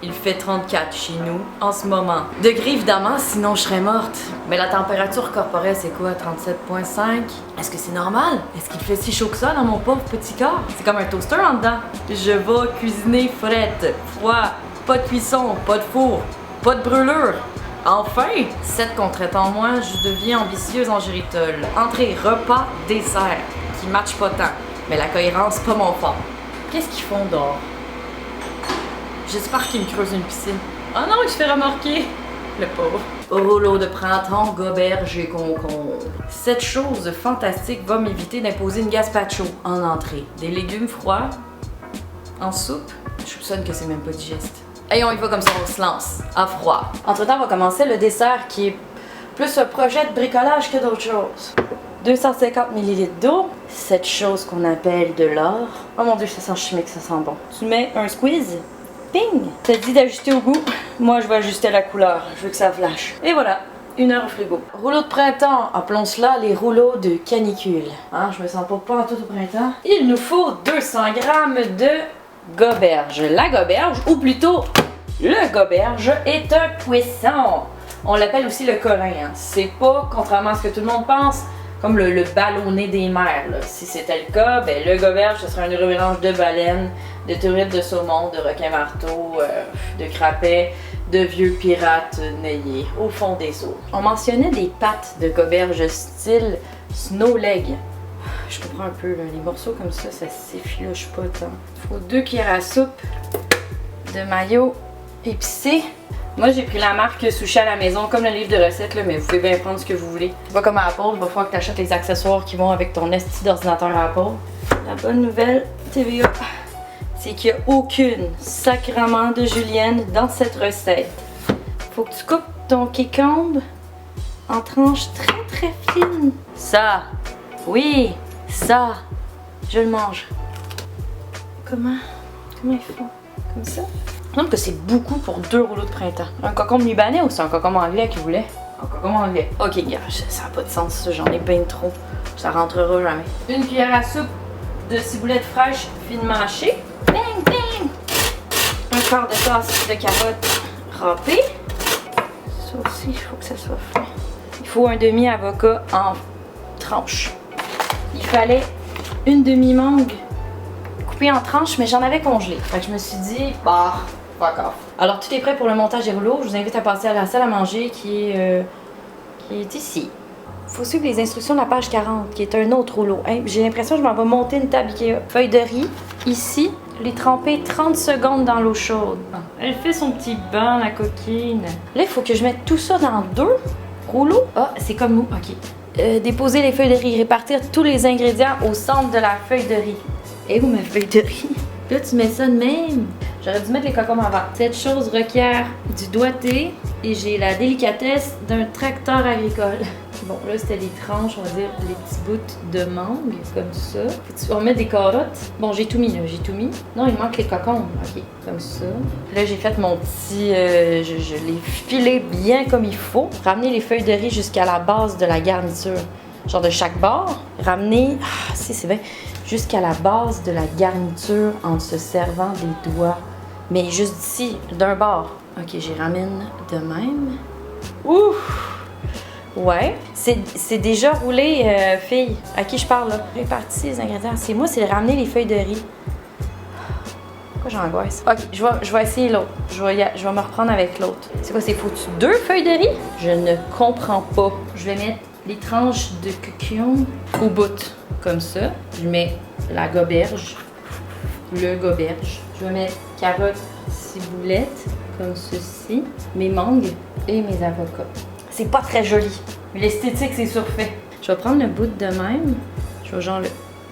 Il fait 34 chez nous en ce moment. Degrés évidemment, sinon je serais morte. Mais la température corporelle c'est quoi? 37,5? Est-ce que c'est normal? Est-ce qu'il fait si chaud que ça dans mon pauvre petit corps? C'est comme un toaster en dedans. Je vais cuisiner frette, froid, pas de cuisson, pas de four, pas de brûlure. Enfin! 7 contraintes en moins, je deviens ambitieuse en géritol. Entrée, repas, dessert, qui matchent pas tant. Mais la cohérence, pas mon fort. Qu'est-ce qu'ils font dehors? J'espère qu'ils me creusent une piscine. Oh non, il se fait remarquer! Le pauvre. Rouleau de printemps, goberge et concombre. Cette chose fantastique va m'éviter d'imposer une gazpacho en entrée. Des légumes froids, en soupe. Je soupçonne que c'est même pas digeste. Et on y va comme ça, on se lance, à froid. Entre-temps, on va commencer le dessert qui est plus un projet de bricolage que d'autre chose. 250 ml d'eau, cette chose qu'on appelle de l'or. Oh mon dieu, ça sent chimique, ça sent bon. Tu mets un squeeze, ping! Ça te dit d'ajuster au goût, moi je vais ajuster la couleur, je veux que ça flash. Et voilà, 1 heure au frigo. Rouleau de printemps, appelons cela les rouleaux de canicule. Hein, je me sens pas en tout au printemps. Il nous faut 200 g de goberge. La goberge, ou plutôt le goberge, est un poisson. On l'appelle aussi le corin. Hein. C'est pas, contrairement à ce que tout le monde pense, comme le ballonnet des mers. Là. Si c'était le cas, ben, le goberge, ce serait un mélange de baleines, de truites, de saumon, de requins-marteaux, de crapets, de vieux pirates nayés au fond des eaux. On mentionnait des pattes de goberge style snow leg. Je comprends un peu, là, les morceaux comme ça s'effiloche pas tant. Il faut 2 cuillères à soupe de mayo épicé. Moi, j'ai pris la marque Sushi à la maison, comme le livre de recettes, là, mais vous pouvez bien prendre ce que vous voulez. C'est pas comme à Apple, il va falloir que tu achètes les accessoires qui vont avec ton esti d'ordinateur à Apple. La bonne nouvelle, TVA, c'est qu'il n'y a aucune sacrement de julienne dans cette recette. Faut que tu coupes ton quécombe en tranches très fines. Ça, oui, ça, je le mange. Comment il faut? Comme ça? Je trouve que c'est beaucoup pour 2 rouleaux de printemps. Un cocombe libanais ou c'est un cocombe anglais qu'il voulait? Un cocombe anglais. Ok, gars, ça n'a pas de sens, ça. J'en ai bien trop. Ça rentrera jamais. 1 cuillère à soupe de ciboulette fraîche finement hachée. Bang, bang! Un quart de tasse de carottes râpées. Ça aussi, il faut que ça soit fin. Il faut un demi-avocat en tranches. Il fallait une demi-mangue coupée en tranches, mais j'en avais congelé. Fait que je me suis dit, bah, fuck off. Alors, tout est prêt pour le montage des rouleaux. Je vous invite à passer à la salle à manger qui est ici. Il faut suivre les instructions de la page 40, qui est un autre rouleau. Hein? J'ai l'impression que je m'en vais monter une table Ikea. Feuille de riz, ici. Les tremper 30 secondes dans l'eau chaude. Elle fait son petit bain, la coquine. Là, il faut que je mette tout ça dans 2 rouleaux. Ah, c'est comme nous, ok. Déposer les feuilles de riz, répartir tous les ingrédients au centre de la feuille de riz. Et où ma feuille de riz? Là, tu mets ça de même. J'aurais dû mettre les cocombes avant. Cette chose requiert du doigté et j'ai la délicatesse d'un tracteur agricole. Bon, là, c'était les tranches, on va dire, les petits bouts de mangue, comme ça. On va mettre des carottes. Bon, j'ai tout mis, là, j'ai tout mis. Non, il manque les cocombes. Ok, comme ça. Là, j'ai fait mon petit... je l'ai filé bien comme il faut. Ramener les feuilles de riz jusqu'à la base de la garniture. Genre de chaque bord. Ramener... Ah, si, c'est bien. Jusqu'à la base de la garniture en se servant des doigts. Mais juste d'ici, d'un bord. Ok, j'y ramène de même. Ouf! Ouais. C'est déjà roulé, fille. À qui je parle, là? Répartir les ingrédients. C'est moi, c'est ramener les feuilles de riz. Pourquoi j'angoisse? Ok, je vais essayer l'autre. Je vais me reprendre avec l'autre. C'est quoi, c'est foutu 2 feuilles de riz? Je ne comprends pas. Je vais mettre les tranches de coquillon au bout. Comme ça. Je mets la goberge. Le goberge. Je vais mettre carottes, ciboulette, comme ceci. Mes mangues et mes avocats. C'est pas très joli. Mais l'esthétique, c'est surfait. Je vais prendre le bout de même. Je vais genre le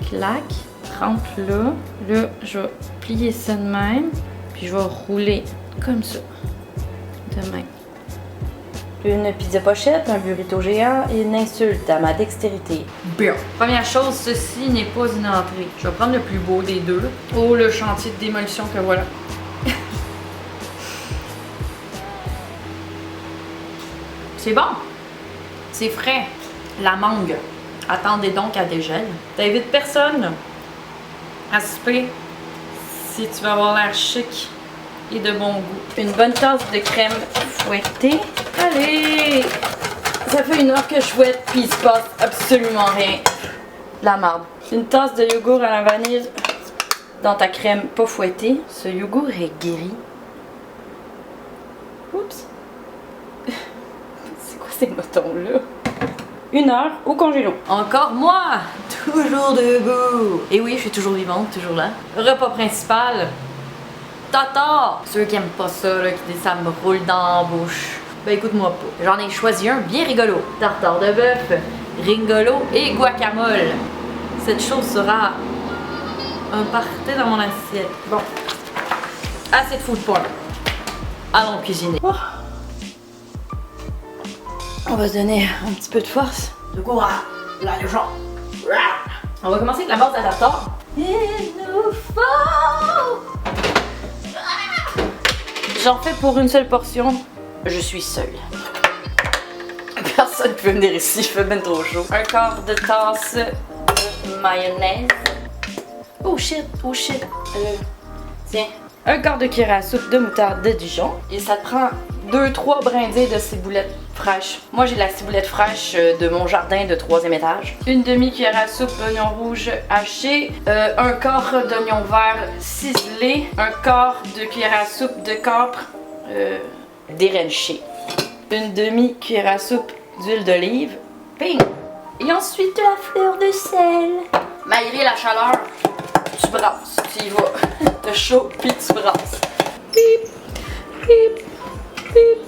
clac, trempe là. Là, je vais plier ça de même. Puis je vais rouler comme ça. De même. Une pizza pochette, un burrito géant et une insulte à ma dextérité. Bien. Première chose, ceci n'est pas une entrée. Je vais prendre le plus beau des deux. Oh, le chantier de démolition que voilà. C'est bon. C'est frais. La mangue. Attendez donc à dégel. T'invites personne à souper si tu veux avoir l'air chic et de bon goût. Une bonne tasse de crème fouettée. Allez! Ça fait 1 heure que je fouette puis il se passe absolument rien. La marde. Une tasse de yogourt à la vanille dans ta crème pas fouettée. Ce yogourt est gris. Oups! C'est quoi ces motons-là? 1 heure au congélo. Encore moi! Toujours debout! Et oui, je suis toujours vivante, toujours là. Repas principal. Tartare! Ceux qui aiment pas ça, là, qui disent ça me roule dans la bouche. Ben écoute-moi pas. J'en ai choisi un bien rigolo. Tartare de bœuf, ringolo et guacamole. Cette chose sera un party dans mon assiette. Bon. Assez de food porn. Allons cuisiner. Oh. On va se donner un petit peu de force. De courage. La légende. On va commencer avec la base de la tartare. Il nous faut... J'en fais pour une seule portion. Je suis seule. Personne ne peut venir ici, il fait bien trop chaud. 1/4 de tasse de mayonnaise. Oh shit, oh shit. Tiens. 1/4 de cuillère à soupe de moutarde de Dijon. Et ça te prend 2-3 brindilles de ciboulette fraîche. Moi j'ai la ciboulette fraîche de mon jardin de 3e étage. 1/2 cuillère à soupe d'oignon rouge haché. 1/4 d'oignon vert ciselé. 1/4 de cuillère à soupe de capre dérenché. 1/2 cuillère à soupe d'huile d'olive. Ping! Et ensuite de la fleur de sel. Malgré la chaleur, tu brasses. Tu y vas. T'as chaud puis tu brasses. Pip! Pip! Pip!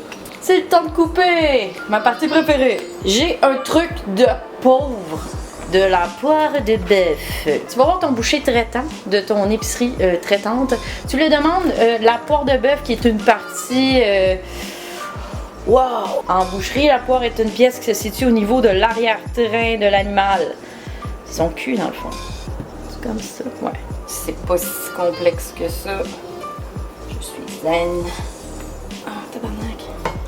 C'est le temps de couper! Ma partie préférée. J'ai un truc de pauvre. De la poire de bœuf. Tu vas voir ton boucher traitant de ton épicerie traitante. Tu lui demandes la poire de bœuf qui est une partie... Wow! En boucherie, la poire est une pièce qui se situe au niveau de l'arrière-train de l'animal. C'est son cul dans le fond. C'est comme ça. Ouais. C'est pas si complexe que ça. Je suis zen. Ah, tabarnak.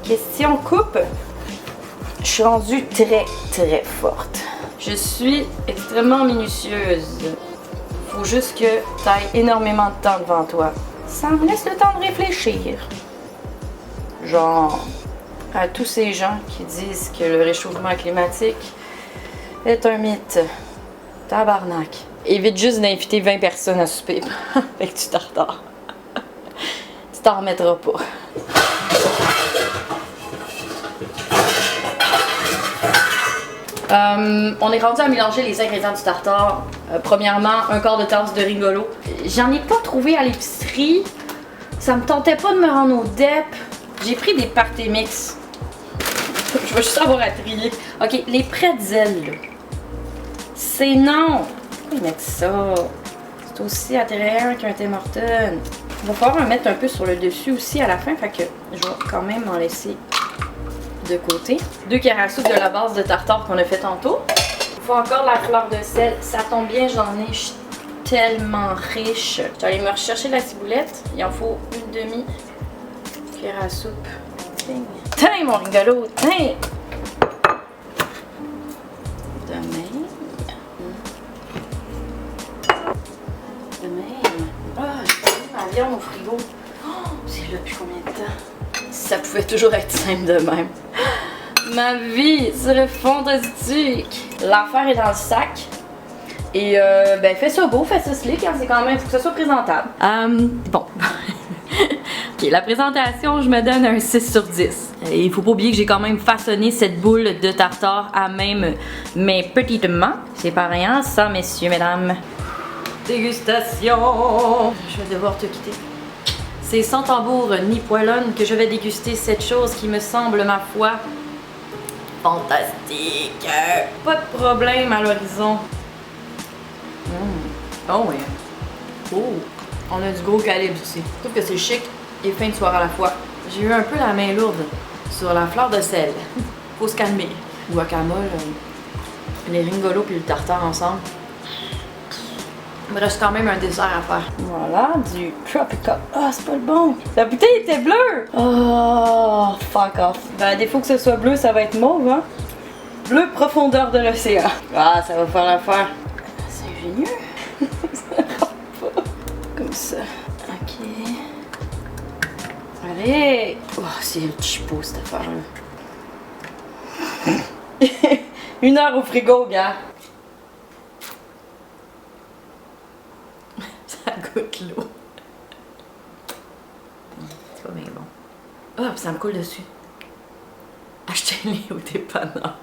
Question coupe. Je suis rendue très forte. Je suis extrêmement minutieuse. Faut juste que t'ailles énormément de temps devant toi. Ça me laisse le temps de réfléchir. Genre, à tous ces gens qui disent que le réchauffement climatique est un mythe. Tabarnak. Évite juste d'inviter 20 personnes à souper avec du tartare. Tu t'en remettras pas. On est rendu à mélanger les ingrédients du tartare. Premièrement, 1/4 de tasse de ringolo. J'en ai pas trouvé à l'épicerie. Ça me tentait pas de me rendre au DEP. J'ai pris des party mix. Je vais juste avoir à trier. Ok, les pretzels, là. C'est non! Pourquoi ils mettent ça? C'est aussi attrayant qu'un Tim Hortons. Il va falloir en mettre un peu sur le dessus aussi à la fin, fait que je vais quand même en laisser de côté. 2 cuillères à soupe de la base de tartare qu'on a fait tantôt. Il faut encore la fleur de sel. Ça tombe bien, j'en ai. Je suis tellement riche. Je vais aller me rechercher la ciboulette. Il en faut 1/2 cuillère à soupe. Tiens, mon rigolo! Tiens! De même. De même. Ah, j'ai mis ma viande au frigo. Oh, c'est là depuis combien de temps? Ça pouvait toujours être simple de même. Ma vie serait fantastique! L'affaire est dans le sac. Et ben fais ça beau, fais ça slick, hein, c'est quand même, faut que ça soit présentable. Bon. Ok, la présentation, je me donne un 6 sur 10. Et il faut pas oublier que j'ai quand même façonné cette boule de tartare à même mes petites mains. C'est pas rien ça, messieurs, mesdames. Dégustation! Je vais devoir te quitter. C'est sans tambour ni poêlonne que je vais déguster cette chose qui me semble, ma foi, fantastique. Pas de problème à l'horizon. Oh oui. Oh. On a du gros calibre aussi. Je trouve que c'est chic et fin de soirée à la fois. J'ai eu un peu la main lourde sur la fleur de sel. Faut se calmer. Guacamole, les ringolos puis le tartare ensemble. Il me reste quand même un dessert à faire. Voilà, du tropical. Ah, c'est pas le bon. La bouteille était bleue. Oh, fuck off. Ben, à défaut que ce soit bleu, ça va être mauve, hein. Bleu profondeur de l'océan. Ah, ça va faire l'affaire. C'est ingénieux. Ça rentre pas. Comme ça. Ok. Allez! Oh, c'est un chipo cette affaire-là. 1 heure au frigo, gars! Ça goûte l'eau. C'est pas bien bon. Ah, ça me coule dessus. Achetez-les au dépanneur.